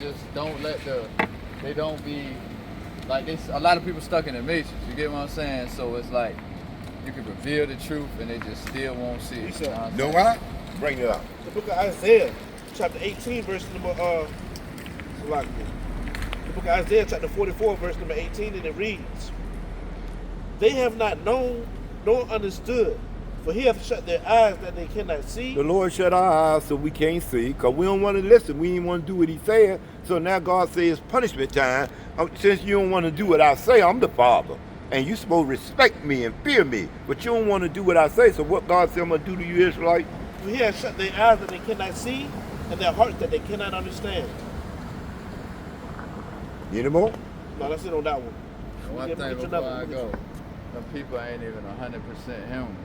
just don't let they don't be like this. A lot of people stuck in the matrix. You get what I'm saying? So it's like you can reveal the truth and they just still won't see it. Know why? Bring it up. The book of Isaiah, chapter 18, verse number the book of Isaiah, chapter 44, verse number 18, and it reads, "They have not known nor understood, for he hath shut their eyes that they cannot see." The Lord shut our eyes so we can't see, because we don't want to listen. We didn't want to do what he said. So now God says it's punishment time. Since you don't want to do what I say, I'm the Father. And you supposed to respect me and fear me. But you don't want to do what I say. So what God said I'm going to do to you, Israelite? For he has shut their eyes that they cannot see, and their hearts that they cannot understand. Any more? No, that's it on that one. One thing before I go, some people ain't even 100% human.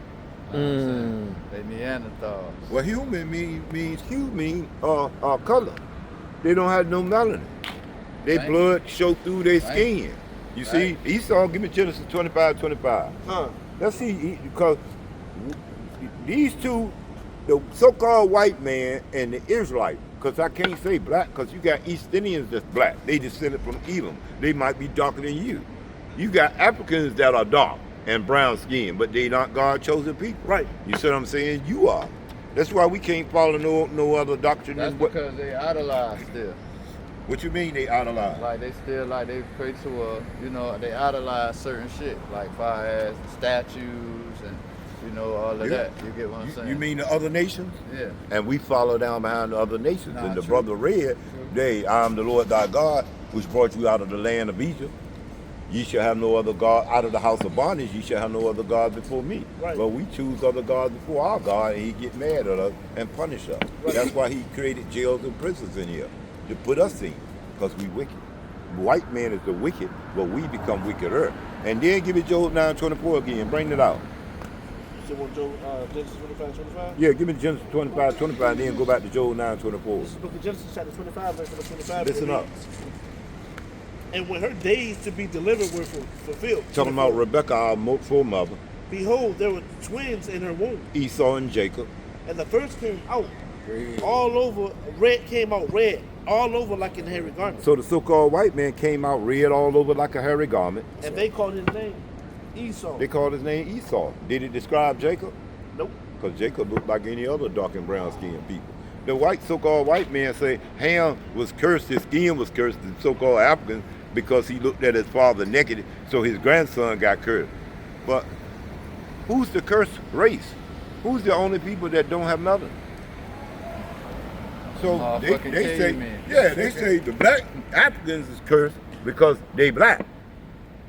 You know what I'm saying? They Neanderthals. Well, human means hue means color. They don't have no melanin. Their blood show through their skin. You see, Esau, give me Genesis 25:25. Let's see, because these two, the so-called white man and the Israelite, because I can't say black, because you got East Indians that's black. They descended from Elam. They might be darker than you. You got Africans that are dark and brown skin, but they not God chosen people. Right. You see what I'm saying? You are. That's why we can't follow no other doctrine. That's than what. because they idolize still. What you mean they idolize? Like they still they pray to they idolize certain shit like far as statues and all of that. You get what I'm saying? You mean the other nations? Yeah. And we follow down behind the other nations. Nah, and the true. brother read, I am the Lord thy God, which brought you out of the land of Egypt. Ye shall have no other God out of the house of bondage. Ye shall have no other God before me. Right. But we choose other gods before our God, and he get mad at us and punish us. Right. That's why he created jails and prisons in here, to put us in, because we wicked. White man is the wicked, but we become wickeder. And then give it Job 9:24 again. Bring it out. You said what, Job, Genesis 25:25? Yeah, give me Genesis 25:25, and then go back to Job 9:24. This is the book of Genesis, chapter 25, verse number 25. Listen up. "And when her days to be delivered were fulfilled," Talking about Rebecca, our foremother, "behold, there were twins in her womb. Esau and Jacob. And the first came out all over, red all over like in a hairy garment. So the so-called white man came out red all over like a hairy garment. And they called his name Esau." They called his name Esau. Did it describe Jacob? Nope. Because Jacob looked like any other dark and brown skinned people. The so-called white man say Ham was cursed, his skin was cursed, the so-called Africans, because he looked at his father naked, so his grandson got cursed. But who's the cursed race? Who's the only people that don't have nothing? So they say, they say the black Africans is cursed because they black.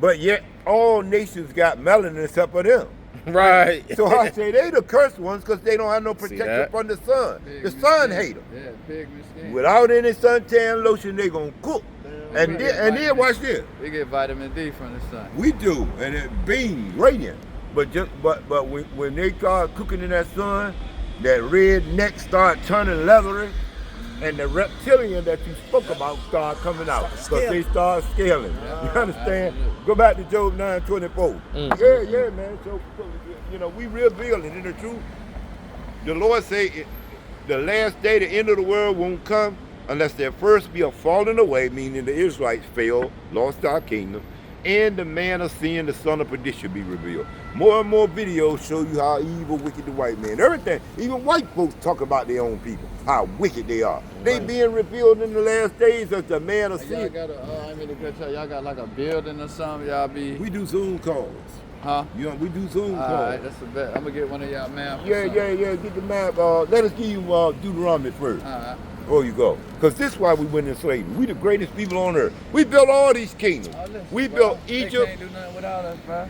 But yet all nations got melanin except for them. Right. So I say they the cursed ones because they don't have no protection from the sun. The sun hate them. Yeah, pygmy skin. Without any suntan lotion, they gonna cook. And then watch this. We get vitamin D from the sun. We do, and it beams radiant. But when they start cooking in that sun, that red neck start turning leathery, and the reptilian that you spoke about start coming out because they start scaling. You understand? Absolutely. Go back to Job 9:24. Yeah, man. So we reveal it in the truth. The Lord say the last day, the end of the world won't come unless there first be a falling away, meaning the Israelites failed, lost our kingdom, and the man of sin, the son of perdition, be revealed. More and more videos show you how evil, wicked the white man. Everything, even white folks talk about their own people, how wicked they are. They being revealed in the last days as the man of sin. Y'all got I mean to cut y'all got like a building or something. Y'all be. We do Zoom calls. Huh? We do Zoom calls. Alright, that's the best. I'm gonna get one of y'all maps. Yeah. Get the map. Let us give you Deuteronomy first. Alright. Before you go. Because this is why we went in slavery. We the greatest people on earth. We built all these kingdoms. We built Egypt. They can't do nothing without us, bro.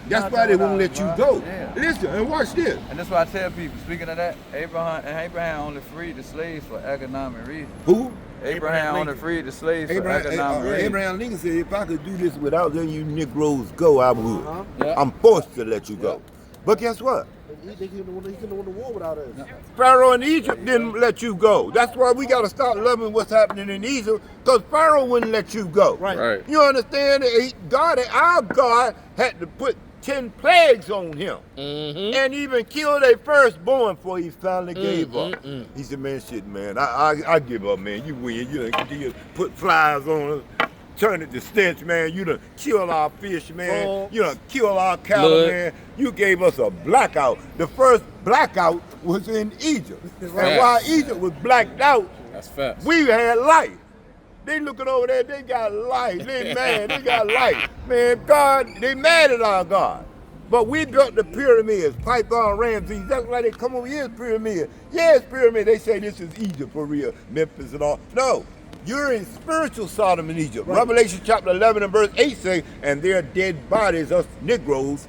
That's why they won't let you go. Yeah. Listen, and watch this. And that's why I tell people, speaking of that, Abraham only freed the slaves for economic reasons. Who? Abraham only freed the slaves for economic reasons. Abraham Lincoln said, if I could do this without letting you Negroes go, I would. Yeah. I'm forced to let you go. But guess what? He couldn't win the war without us. Pharaoh in Egypt didn't let you go. That's why we got to start loving what's happening in Egypt, because Pharaoh wouldn't let you go. Right. You understand? Our God had to put 10 plagues on him, and even killed their firstborn before he finally gave up. He said, man, shit, man, I give up, man. You win. You done continue to put flies on us, turn it to stench, man. You done kill our fish, man. You done kill our cattle, man. You gave us a blackout. The first blackout was in Egypt. And while Egypt was blacked out, that's fast. We had light. They looking over there, they got light. They mad, they got light. Man, God, they mad at our God. But we built the pyramids, Python, Ramses. That's why they come over here, pyramid. Yeah, it's pyramid. They say this is Egypt for real, Memphis and all. No, you're in spiritual Sodom and Egypt. Right. Revelation chapter 11 and verse 8 say, and their dead bodies, us Negroes,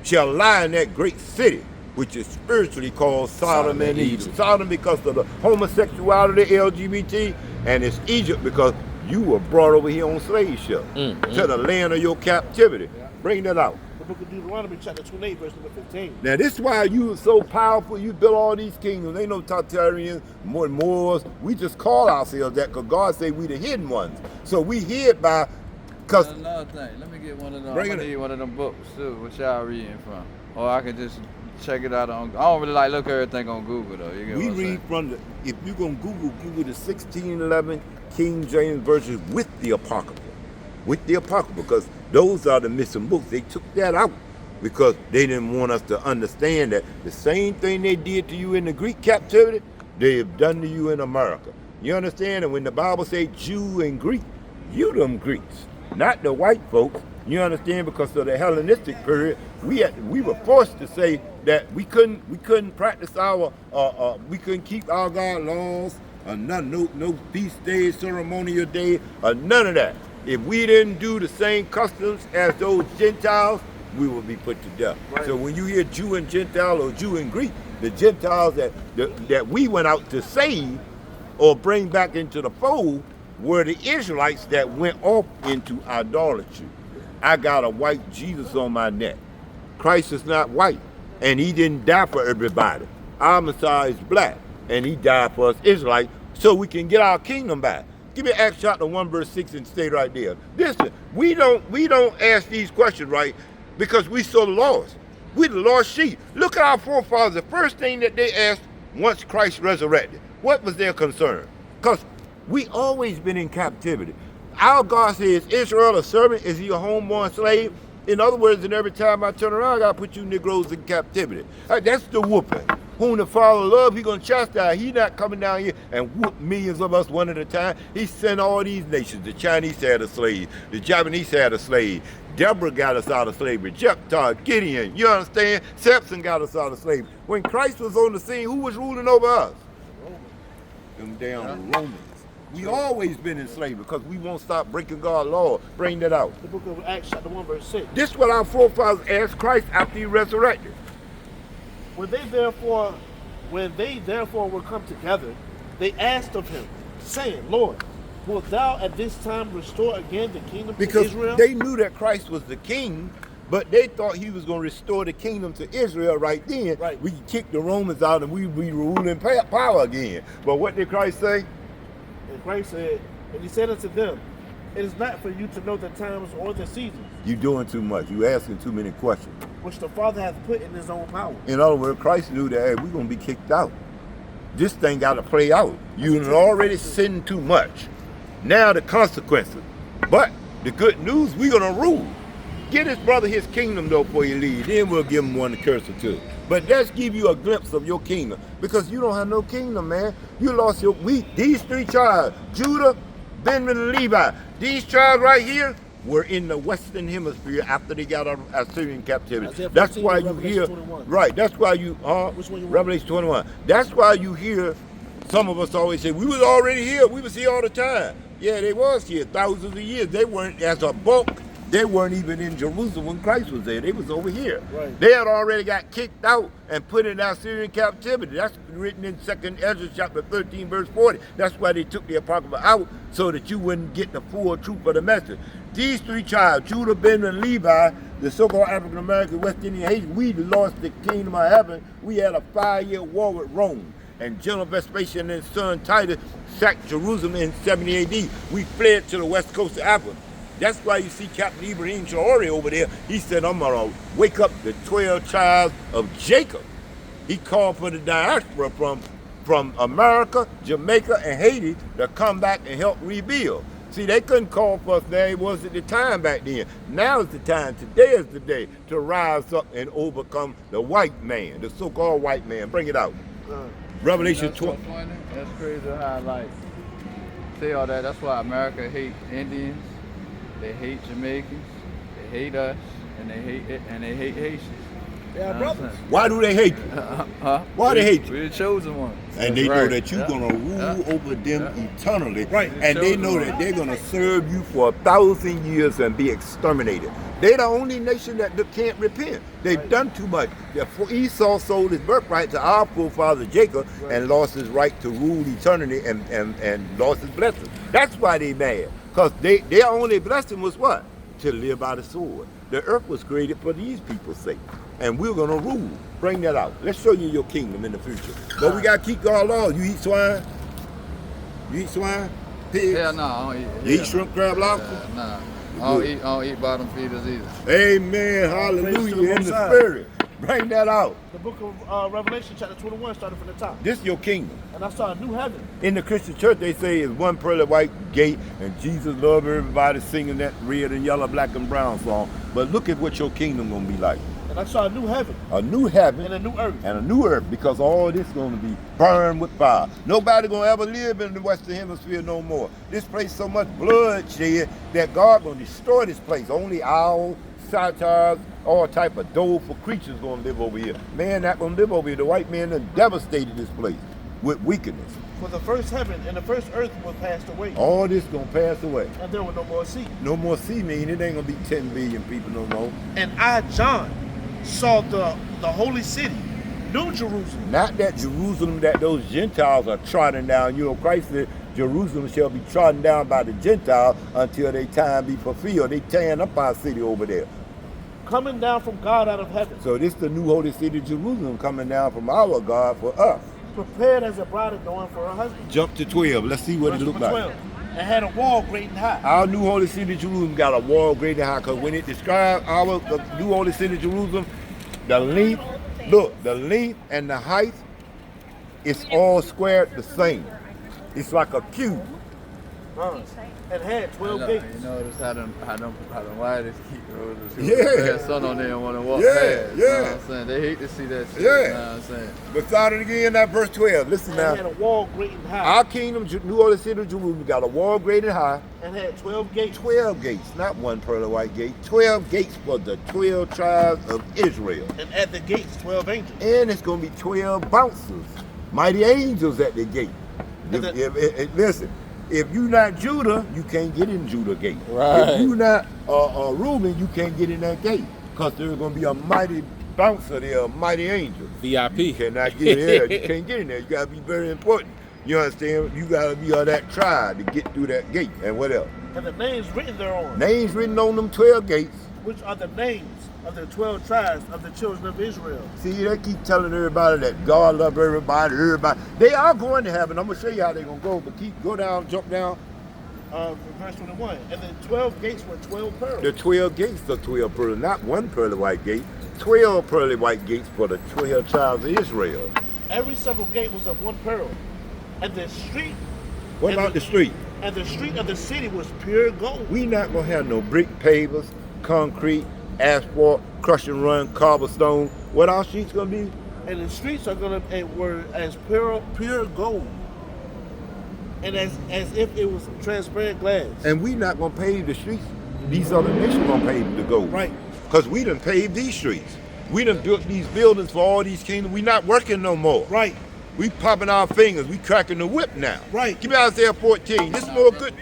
shall lie in that great city, which is spiritually called Sodom and Egypt. Sodom because of the homosexuality, LGBT, and it's Egypt because you were brought over here on slave ship to the land of your captivity. Yeah. Bring that out. The book of Deuteronomy chapter 28 verse number 15. Now this is why you are so powerful. You built all these kingdoms. Ain't no Tartarians, Moors. We just call ourselves that because God say we the hidden ones. So we hid by, because another thing, let me get one of them. I need one of them books too, what y'all reading from. Or I can just check it out on, I don't really like look at everything on Google though. You get we what I'm read saying? from the, if you're gonna Google the 1611 King James Version with the Apocrypha. With the Apocrypha, because those are the missing books. They took that out because they didn't want us to understand that the same thing they did to you in the Greek captivity, they have done to you in America. You understand? And when the Bible say Jew and Greek, you them Greeks, not the white folks. You understand? Because of the Hellenistic period, we were forced to say that we couldn't practice our we couldn't keep our God laws, no feast days, ceremonial day, none of that. If we didn't do the same customs as those Gentiles, we would be put to death. Right. So when you hear Jew and Gentile or Jew and Greek, the Gentiles that we went out to save or bring back into the fold were the Israelites that went off into idolatry. I got a white Jesus on my neck. Christ is not white, and he didn't die for everybody. Our Messiah is black, and he died for us Israelites so we can get our kingdom back. Give me Acts chapter 1 verse 6 and stay right there. Listen, we don't ask these questions, right, because we so lost. We the lost sheep. Look at our forefathers. The first thing that they asked once Christ resurrected, what was their concern? Because we always been in captivity. Our God says, Israel a servant? Is he a homeborn slave? In other words, and every time I turn around, I gotta put you Negroes in captivity. That's the whooping. Whom the Father love, he gonna chastise. He not coming down here and whoop millions of us one at a time. He sent all these nations. The Chinese had a slave. The Japanese had a slave. Deborah got us out of slavery. Jephthah, Gideon, you understand? Samson got us out of slavery. When Christ was on the scene, who was ruling over us? Them damn Romans. We always been in slavery because we won't stop breaking God's law. Bring that out. The book of Acts chapter 1 verse 6. This is what our forefathers asked Christ after he resurrected. When they therefore were come together, they asked of him, saying, Lord, wilt thou at this time restore again the kingdom to Israel? Because they knew that Christ was the king, but they thought he was going to restore the kingdom to Israel right then. Right. We could kick the Romans out and we'd be ruling power again. But what did Christ say? And Christ said, and he said unto them, it is not for you to know the times or the seasons. You're doing too much. You're asking too many questions. Which the Father hath put in his own power. In other words, Christ knew that, hey, we're going to be kicked out. This thing got to play out. You've already sinned too much. Now the consequences. But the good news, we're going to rule. Give this brother his kingdom, though, before you leave. Then we'll give him one to curse or two. But let's give you a glimpse of your kingdom. Because you don't have no kingdom, man. You lost your wheat. These three tribes, Judah, Benjamin, and Levi. These tribes right here were in the Western Hemisphere after they got out of Assyrian captivity. That's why you hear, right, that's why you, Revelation 21. That's why you hear some of us always say, we was already here. We was here all the time. Yeah, they was here thousands of years. They weren't, as a bulk, they weren't even in Jerusalem when Christ was there. They was over here. Right. They had already got kicked out and put in Assyrian captivity. That's written in 2nd Ezra chapter 13, verse 40. That's why they took the Apocrypha out, so that you wouldn't get the full truth of the message. These three tribes, Judah, Benjamin, and Levi, the so-called African American, West Indian, Haitian, we lost the kingdom of heaven. We had a 5-year war with Rome. And General Vespasian and his son Titus sacked Jerusalem in 70 AD. We fled to the west coast of Africa. That's why you see Captain Ibrahim Traore over there. He said, I'm going to wake up the 12 tribes of Jacob. He called for the diaspora from America, Jamaica, and Haiti to come back and help rebuild. See, they couldn't call for us there. It wasn't the time back then. Now is the time. Today is the day to rise up and overcome the white man, the so-called white man. Bring it out. Revelation 12. That's crazy how, like, say all that. That's why America hate Indians, they hate Jamaicans, they hate us, and they hate Haitians. Yeah, brothers. Why do they hate you? Why they hate you? We're the chosen ones. And they know that you're going to rule over them eternally. Right. And they know that they're going to serve you for 1,000 years and be exterminated. They're the only nation that can't repent. They've done too much. Esau sold his birthright to our forefather Jacob and lost his right to rule eternity and lost his blessing. That's why they mad. Because their only blessing was what? To live by the sword. The earth was created for these people's sake. And we're going to rule. Bring that out. Let's show you your kingdom in the future. But we got to keep God's laws. You eat swine? You eat swine? Pigs? Yeah, no, I don't eat. You eat shrimp, crab, lobster? Nah. I don't eat bottom feeders either. Amen. Hallelujah. In the spirit. Bring that out. The book of Revelation, chapter 21, started from the top. This is your kingdom. And I saw a new heaven. In the Christian church, they say it's one pearly white gate, and Jesus loved everybody singing that red and yellow, black and brown song. But look at what your kingdom going to be like. And I saw a new heaven. A new heaven. And a new earth. And a new earth, because all this is going to be burned with fire. Nobody going to ever live in the Western Hemisphere no more. This place so much bloodshed that God going to destroy this place. Only owls, satyrs, all type of doleful creatures going to live over here. Man not going to live over here. The white man done devastated this place with wickedness. For the first heaven and the first earth were passed away. All this going to pass away. And there was no more sea. No more sea, mean it ain't going to be 10 billion people no more. And I, John, saw the holy city, New Jerusalem. Not that Jerusalem that those Gentiles are trodden down. You know, Christ said Jerusalem shall be trodden down by the Gentiles until their time be fulfilled. They tearing up our city over there. Coming down from God out of heaven. So this the new holy city Jerusalem coming down from our God for us. Prepared as a bride adorned for her husband. Jump to 12. Let's see what Verse it look number like. 12. And had a wall great and high. Our new holy city Jerusalem got a wall great and high, because when it describes our new holy city Jerusalem, the length, look, the length and the height, it's all squared the same. It's like a cube. And had 12 gates. You notice how them whites keep roads. Yeah. Sun on there and want to walk Yeah, past. yeah. You know what I'm saying? They hate to see that shit. Yeah. You know what I'm saying? But start it again, that verse 12. Listen And had now. a wall great and high. Our kingdom, New Orleans City, Jerusalem, got a wall great and high. And had 12 gates. 12 gates, not one pearly white gate. 12 gates for the 12 tribes of Israel. And at the gates, 12 angels. And it's going to be 12 bouncers, mighty angels at the gate. Listen, if you not Judah, you can't get in Judah gate. Right. If you not Reuben, you can't get in that gate, because there's going to be a mighty bouncer there, a mighty angel. You VIP. cannot get in there. You can't get in there. You got to be very important. You understand? You got to be of that tribe to get through that gate. And what else? And the names written thereon. Names written on them 12 gates. Which are the names of the 12 tribes of the children of Israel. See, they keep telling everybody that God love everybody, everybody. They are going to heaven. I'm going to show you how they're going to go, but go down, jump down. Verse 21. And the 12 gates were 12 pearls. The 12 gates are 12 pearly, not one pearly white gate. 12 pearly white gates for the 12 tribes of Israel. Every several gate was of one pearl. And the street. What about the street? And the street of the city was pure gold. We not going to have no brick pavers, concrete, asphalt, crush and run, cobblestone. What our streets going to be? And the streets are were as pure gold. And as if it was transparent glass. And we not going to pave the streets. These other nations going to pave the gold. Right. Because we done paved these streets. We done built these buildings for all these kingdoms. We not working no more. Right. We popping our fingers. We cracking the whip now. Right. Give me Isaiah 14. This is more good.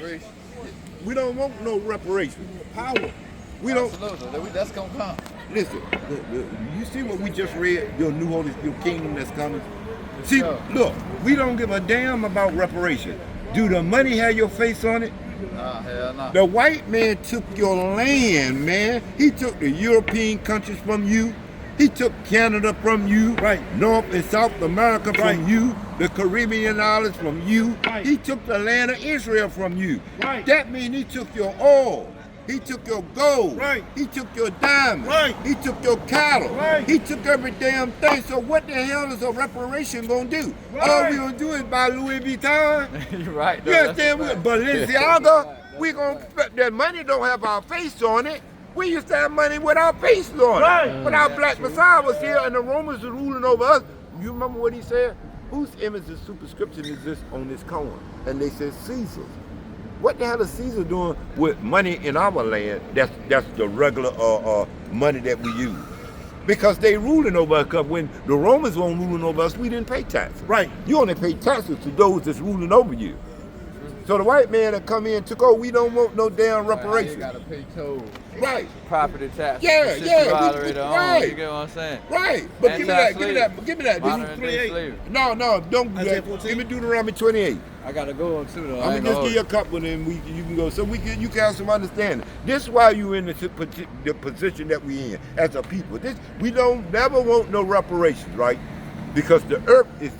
We don't want no reparations. Power. We don't. Absolutely. That's going to come. Listen, you see what we just read? Your new holy, your kingdom that's coming. See, look, we don't give a damn about reparations. Do the money have your face on it? Nah, hell no. The white man took your land, man. He took the European countries from you. He took Canada from you. Right. North and South America from Right. you. The Caribbean islands from you. Right. He took the land of Israel from you. Right. That means he took your oil. He took your gold. Right. He took your diamonds. Right. He took your cattle. Right. He took every damn thing. So what the hell is a reparation gonna do? Right. All we gonna do is buy Louis Vuitton. You're right. You understand? Balenciaga, we gonna that money don't have our face on it. We used to have money with our face on Right. it. When our black Messiah was here and the Romans were ruling over us, you remember what he said? Whose image and superscription is this on this coin? And they said Caesar's. What the hell is Caesar doing with money in our land? That's the regular money that we use. Because they ruling over us. Because when the Romans weren't ruling over us, we didn't pay taxes. Right. You only pay taxes to those that's ruling over you. So the white man that come in and took over, we don't want no damn You reparations. gotta pay tolls, Right. property tax. Yeah, yeah, right. You get what I'm saying? Right. But give me that. Modern day 28. slavery. No, don't do Isaiah that. 14. Give me Deuteronomy 28. I gotta go on too though. I I'm ain't gonna just gonna give you a couple, and then you can go. So you can have some understanding. This is why you in the position that we in as a people. We don't never want no reparations, right? Because the earth is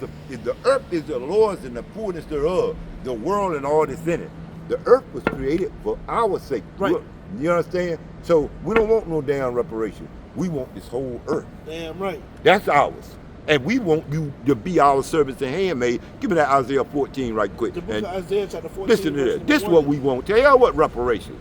the Lord's and the fullness thereof, the world and all that's in it. The earth was created for our sake. Right. You understand? So we don't want no damn reparation. We want this whole earth. Damn right. That's ours. And we want you to be our servants and handmaid. Give me that Isaiah 14 right quick. The book And of Isaiah chapter 14. listen to this. This is what we want. Tell y'all what reparation.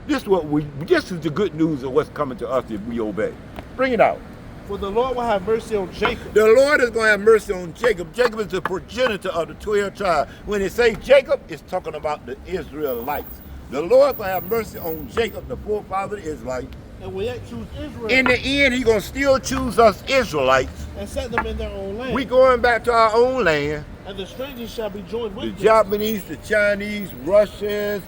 This is the good news of what's coming to us if we obey. Bring it out. For the Lord will have mercy on Jacob. The Lord is going to have mercy on Jacob. Jacob is the progenitor of the 12 tribes. When they say Jacob, it's talking about the Israelites. The Lord going to have mercy on Jacob, the forefather of the Israelites. And will yet choose Israel. In the end, he's going to still choose us Israelites. And set them in their own land. We going back to our own land. And the strangers shall be joined The with them. Japanese, the Chinese, Russians,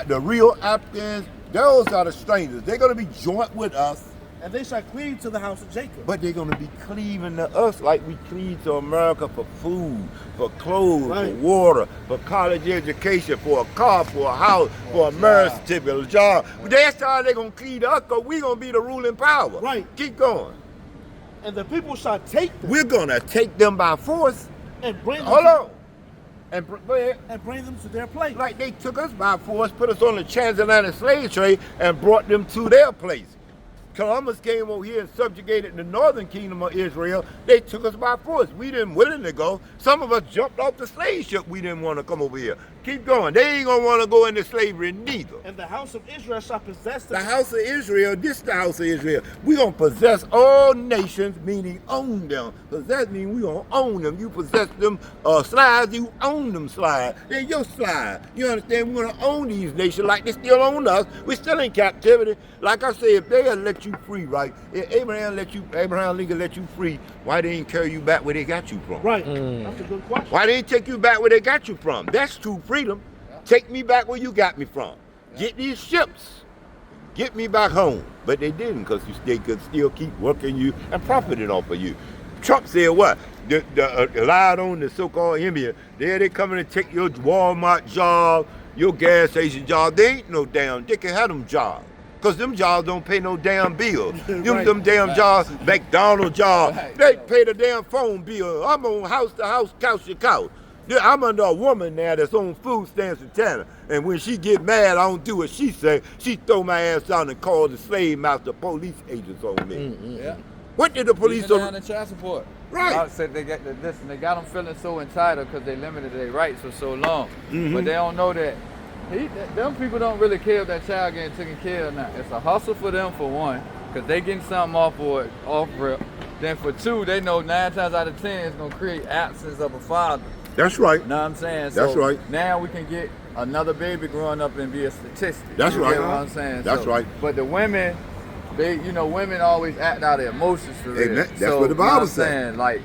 the real Africans, those are the strangers. They're going to be joint with us. And they shall cleave to the house of Jacob. But they're going to be cleaving to us like we cleave to America for food, for clothes, Right. for water, for college education, for a car, for a house, for a marriage certificate, a job. That's how they're going to cleave to us because we're going to be the ruling power. Right. Keep going. And the people shall take them We're going to take them by force. and bring them Hold to, on. And go ahead. and bring them to their place. Like they took us by force, put us on the transatlantic slave trade, and brought them to their place. Columbus came over here and subjugated the northern kingdom of Israel. They took us by force. We didn't willingly go. Some of us jumped off the slave ship. We didn't want to come over here. Keep going. They ain't going to want to go into slavery neither. And the house of Israel shall possess The them. house of Israel, this the house of Israel. We're going to possess all nations, meaning own them. Possess means we're going to own them. You possess them slides, you own them slides. They're your slide. You understand? We're going to own these nations like they still own us. We're still in captivity. Like I said, if they had let you free, right? If Abraham Lincoln let you free, why they didn't carry you back where they got you from? Right. That's a good question. Why they didn't take you back where they got you from? That's true freedom. Take me back where you got me from. Get these ships. Get me back home. But they didn't because they could still keep working you and profiting off of you. Trump said what? Lied on the so-called India. There they coming to take your Walmart job, your gas station job. They ain't no damn, they can have them jobs. Because them jobs don't pay no damn bills. Right. Them damn jobs, McDonald's jobs, Right. they pay the damn phone bill. I'm on house to house, couch to couch. Yeah, I'm under a woman now that's on food stamps in Tanner. And when she get mad, I don't do what she say. She throw my ass out and call the slave master police agents on me. Yeah. What did the police Even do? down in child support. Right. God said they got they got them feeling so entitled because they limited their rights for so long. But they don't know that them people don't really care if that child getting taken care of or not. It's a hustle for them for one, because they getting something off rip. Then for two, they know 9 times out of 10 it's gonna create absence of a father. That's right. Know what I'm saying? That's So right. Now we can get another baby growing up and be a statistic. That's You right. get what I'm saying? That's right. But the women, women always act out their emotions for real. Amen. That's So, what the you know Bible I'm said. saying? Like,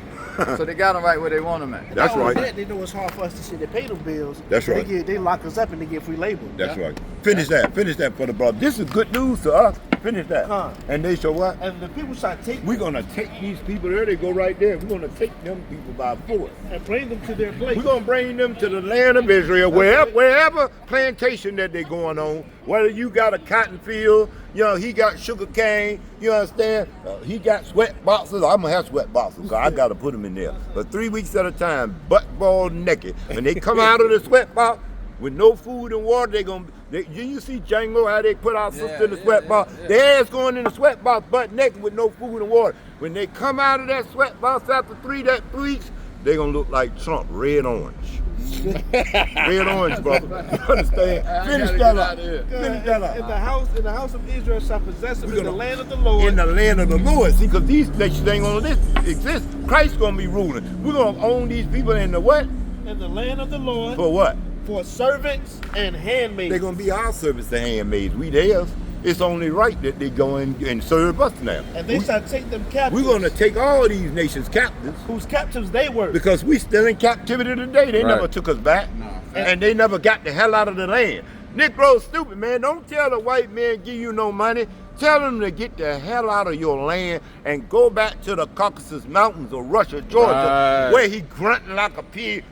so they got them right where they want them at. That's Not only right. that, they know it's hard for us to see they pay them bills. That's right. They lock us up and they get free labor. That's Yeah. right. Finish that for the brother. This is good news to us. Finish that. Huh. And they show what? And the people shall take We're gonna take these people there. They go right there. We're gonna take them people by force. and bring them to their place. We're gonna bring them to the land of Israel, wherever plantation that they going on. Whether you got a cotton field, he got sugar cane. You understand? He got sweat boxes. I'm gonna have sweat boxes, so I gotta put them in there. But 3 weeks at a time, butt ball naked. When they come out of the sweat box, with no food and water. You see Django, how they put our sister in the sweat box? Their ass going in the sweat box butt naked with no food and water. When they come out of that sweat box after 3 weeks, they gonna look like Trump, red orange. Red orange, brother. You understand? Finish that up. Finish that up. In the house of Israel shall possess them in the land of the Lord. In the land of the Lord. See, because these nations ain't gonna exist. Christ's gonna be ruling. We're gonna own these people in the what? In the land of the Lord. For what? For servants and handmaids. They're gonna be our servants and handmaids. We theirs. It's only right that they go and serve us now. And they shall take them captives. We're going to take all these nations captives. Whose captives they were. Because we still in captivity today. They never took us back. No. And they never got the hell out of the land. Negroes stupid, man. Don't tell the white man give you no money. Tell them to get the hell out of your land and go back to the Caucasus Mountains or Russia, Georgia, where he grunting like a pig.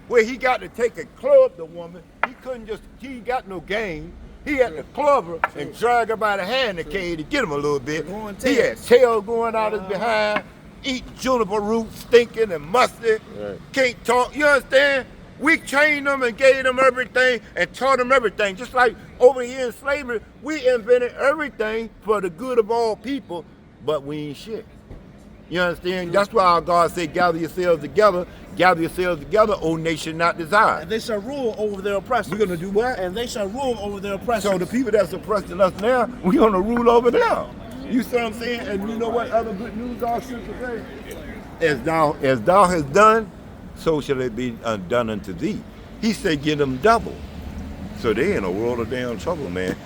Where he got to take a club the woman. He got no game. He had to club her and drag her by the hand in the cave to get him a little bit. He had tail going out his behind, eat juniper roots, stinking and musty, can't talk, you understand? We trained them and gave them everything and taught them everything. Just like over here in slavery, we invented everything for the good of all people, but we ain't shit. You understand? That's why our God said, gather yourselves together, O nation not desired. And they shall rule over their oppressors. We're going to do what? And they shall rule over their oppressors. So the people that's oppressing us now, we're going to rule over them. You see what I'm saying? And you know what other good news our sister say? As thou hast done, so shall it be done unto thee. He said, give them double. So they in a world of damn trouble, man.